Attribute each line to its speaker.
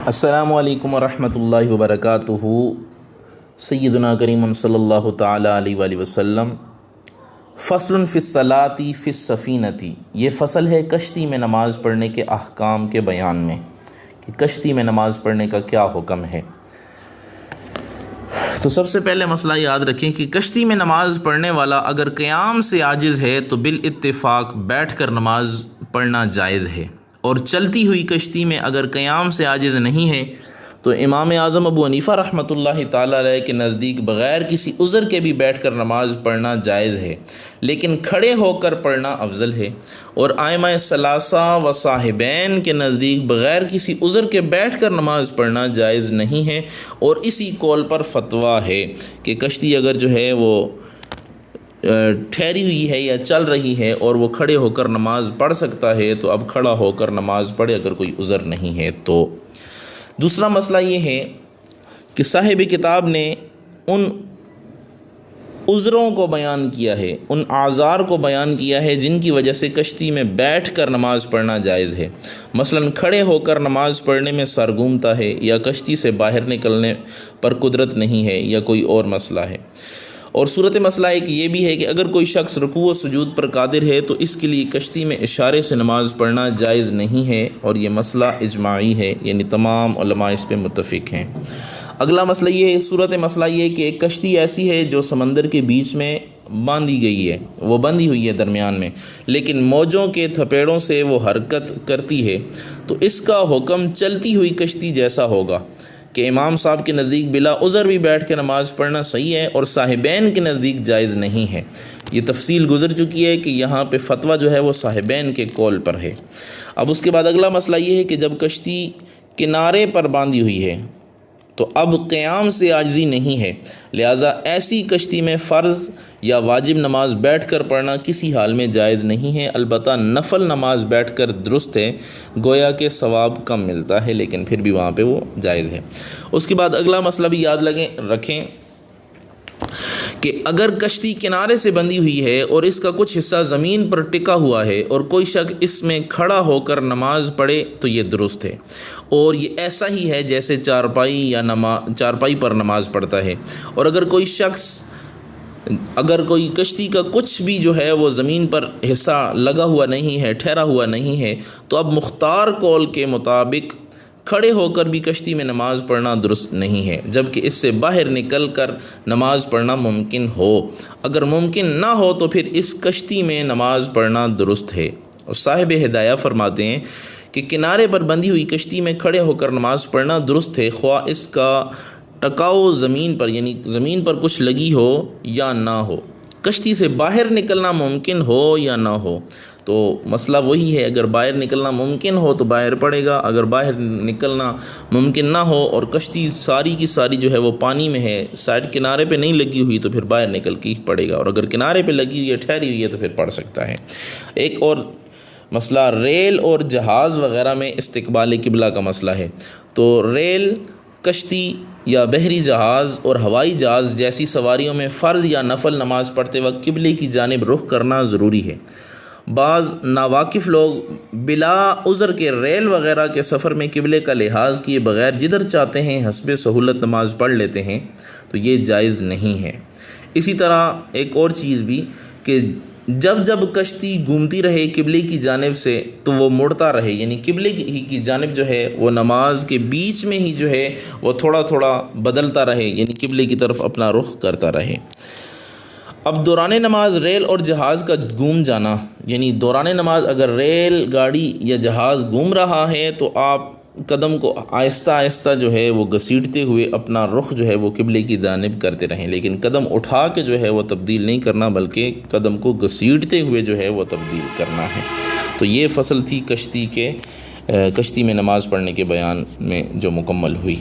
Speaker 1: السلام علیکم ورحمۃ اللہ وبرکاتہ۔ سیدنا کریم صلی اللہ تعالیٰ علیہ وآلہ وسلم۔ فصل فی الصلاۃ فی السفینۃ، یہ فصل ہے کشتی میں نماز پڑھنے کے احکام کے بیان میں کہ کشتی میں نماز پڑھنے کا کیا حکم ہے۔ تو سب سے پہلے مسئلہ یاد رکھیں کہ کشتی میں نماز پڑھنے والا اگر قیام سے عاجز ہے تو بالاتفاق بیٹھ کر نماز پڑھنا جائز ہے، اور چلتی ہوئی کشتی میں اگر قیام سے عاجز نہیں ہے تو امام اعظم ابو حنیفہ رحمۃ اللہ تعالیٰ علیہ کے نزدیک بغیر کسی عذر کے بھی بیٹھ کر نماز پڑھنا جائز ہے، لیکن کھڑے ہو کر پڑھنا افضل ہے، اور ائمہ ثلاثہ و صاحبین کے نزدیک بغیر کسی عذر کے بیٹھ کر نماز پڑھنا جائز نہیں ہے، اور اسی قول پر فتویٰ ہے کہ کشتی اگر جو ہے وہ ٹھہری ہوئی ہے یا چل رہی ہے اور وہ کھڑے ہو کر نماز پڑھ سکتا ہے تو اب کھڑا ہو کر نماز پڑھے اگر کوئی عذر نہیں ہے تو۔ دوسرا مسئلہ یہ ہے کہ صاحب کتاب نے ان عذروں کو بیان کیا ہے، ان اعذار کو بیان کیا ہے جن کی وجہ سے کشتی میں بیٹھ کر نماز پڑھنا جائز ہے۔ مثلا کھڑے ہو کر نماز پڑھنے میں سر گھومتا ہے، یا کشتی سے باہر نکلنے پر قدرت نہیں ہے، یا کوئی اور مسئلہ ہے۔ اور صورت مسئلہ ایک یہ بھی ہے کہ اگر کوئی شخص رکوع و سجود پر قادر ہے تو اس کے لیے کشتی میں اشارے سے نماز پڑھنا جائز نہیں ہے، اور یہ مسئلہ اجماعی ہے، یعنی تمام علماء اس پہ متفق ہیں۔ اگلا مسئلہ یہ ہے، صورت مسئلہ یہ کہ ایک کشتی ایسی ہے جو سمندر کے بیچ میں باندھی گئی ہے، وہ بندھی ہوئی ہے درمیان میں، لیکن موجوں کے تھپیڑوں سے وہ حرکت کرتی ہے، تو اس کا حکم چلتی ہوئی کشتی جیسا ہوگا کہ امام صاحب کے نزدیک بلا عذر بھی بیٹھ کے نماز پڑھنا صحیح ہے، اور صاحبین کے نزدیک جائز نہیں ہے۔ یہ تفصیل گزر چکی ہے کہ یہاں پہ فتویٰ جو ہے وہ صاحبین کے قول پر ہے۔ اب اس کے بعد اگلا مسئلہ یہ ہے کہ جب کشتی کنارے پر باندھی ہوئی ہے تو اب قیام سے عاجزی نہیں ہے، لہٰذا ایسی کشتی میں فرض یا واجب نماز بیٹھ کر پڑھنا کسی حال میں جائز نہیں ہے، البتہ نفل نماز بیٹھ کر درست ہے، گویا کہ ثواب کم ملتا ہے، لیکن پھر بھی وہاں پہ وہ جائز ہے۔ اس کے بعد اگلا مسئلہ بھی یاد رکھیں کہ اگر کشتی کنارے سے بندھی ہوئی ہے اور اس کا کچھ حصہ زمین پر ٹکا ہوا ہے اور کوئی شخص اس میں کھڑا ہو کر نماز پڑھے تو یہ درست ہے، اور یہ ایسا ہی ہے جیسے چارپائی پر نماز پڑھتا ہے۔ اور اگر کوئی کشتی کا کچھ بھی جو ہے وہ زمین پر حصہ لگا ہوا نہیں ہے، ٹھہرا ہوا نہیں ہے، تو اب مختار قول کے مطابق کھڑے ہو کر بھی کشتی میں نماز پڑھنا درست نہیں ہے، جبکہ اس سے باہر نکل کر نماز پڑھنا ممکن ہو۔ اگر ممکن نہ ہو تو پھر اس کشتی میں نماز پڑھنا درست ہے۔ اور صاحب ہدایہ فرماتے ہیں کہ کنارے پر بندھی ہوئی کشتی میں کھڑے ہو کر نماز پڑھنا درست ہے، خواہ اس کا ٹکاؤ زمین پر یعنی زمین پر کچھ لگی ہو یا نہ ہو، کشتی سے باہر نکلنا ممکن ہو یا نہ ہو۔ تو مسئلہ وہی ہے، اگر باہر نکلنا ممکن ہو تو باہر پڑے گا، اگر باہر نکلنا ممکن نہ ہو اور کشتی ساری کی ساری جو ہے وہ پانی میں ہے، سائڈ کنارے پہ نہیں لگی ہوئی، تو پھر باہر نکل کے ہی پڑے گا، اور اگر کنارے پہ لگی ہوئی ہے، ٹھہری ہوئی ہے، تو پھر پڑھ سکتا ہے۔ ایک اور مسئلہ ریل اور جہاز وغیرہ میں استقبال قبلہ کا مسئلہ ہے۔ تو ریل، کشتی یا بحری جہاز اور ہوائی جہاز جیسی سواریوں میں فرض یا نفل نماز پڑھتے وقت قبلے کی جانب رخ کرنا ضروری ہے۔ بعض ناواقف لوگ بلا عذر کے ریل وغیرہ کے سفر میں قبلے کا لحاظ کیے بغیر جدھر چاہتے ہیں حسب سہولت نماز پڑھ لیتے ہیں، تو یہ جائز نہیں ہے۔ اسی طرح ایک اور چیز بھی کہ جب کشتی گھومتی رہے قبلے کی جانب سے تو وہ مڑتا رہے، یعنی قبلے کی جانب جو ہے وہ نماز کے بیچ میں ہی جو ہے وہ تھوڑا تھوڑا بدلتا رہے، یعنی قبلے کی طرف اپنا رخ کرتا رہے۔ اب دوران نماز ریل اور جہاز کا گھوم جانا، یعنی دوران نماز اگر ریل گاڑی یا جہاز گھوم رہا ہے تو آپ قدم کو آہستہ آہستہ جو ہے وہ گھسیٹتے ہوئے اپنا رخ جو ہے وہ قبلے کی جانب کرتے رہیں، لیکن قدم اٹھا کے جو ہے وہ تبدیل نہیں کرنا، بلکہ قدم کو گھسیٹتے ہوئے جو ہے وہ تبدیل کرنا ہے۔ تو یہ فصل تھی کشتی میں نماز پڑھنے کے بیان میں جو مکمل ہوئی۔